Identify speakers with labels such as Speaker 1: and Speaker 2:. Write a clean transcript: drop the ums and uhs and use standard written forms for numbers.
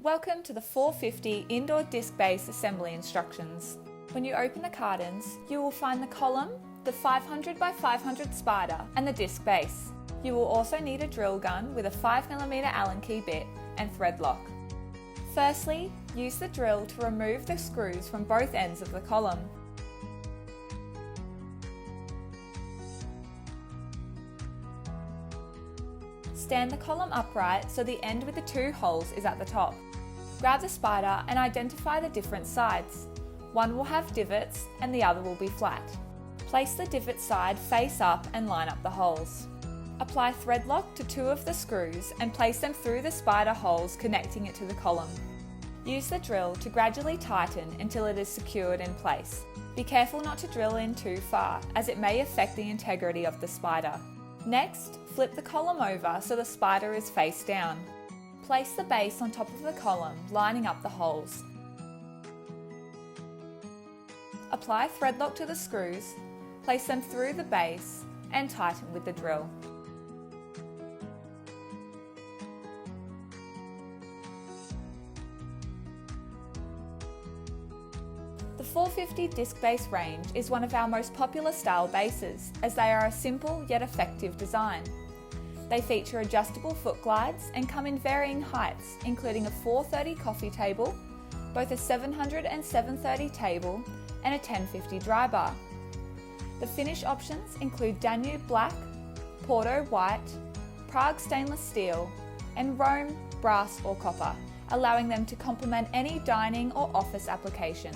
Speaker 1: Welcome to the 450 indoor disc base assembly instructions. When you open the cartons, you will find the column, the 500 by 500 spider and the disc base. You will also need a drill gun with a 5mm Allen key bit and thread lock. Firstly, use the drill to remove the screws from both ends of the column. Stand the column upright so the end with the two holes is at the top. Grab the spider and identify the different sides. One will have divots and the other will be flat. Place the divot side face up and line up the holes. Apply thread lock to two of the screws and place them through the spider holes connecting it to the column. Use the drill to gradually tighten until it is secured in place. Be careful not to drill in too far, as it may affect the integrity of the spider. Next, flip the column over so the spider is face down. Place the base on top of the column, lining up the holes. Apply thread lock to the screws, place them through the base and tighten with the drill. The 450 disc base range is one of our most popular style bases, as they are a simple yet effective design. They feature adjustable foot glides and come in varying heights, including a 430 coffee table, both a 700 and 730 table, and a 1050 dry bar. The finish options include Danube black, Porto white, Prague stainless steel, and Rome brass or copper, allowing them to complement any dining or office application.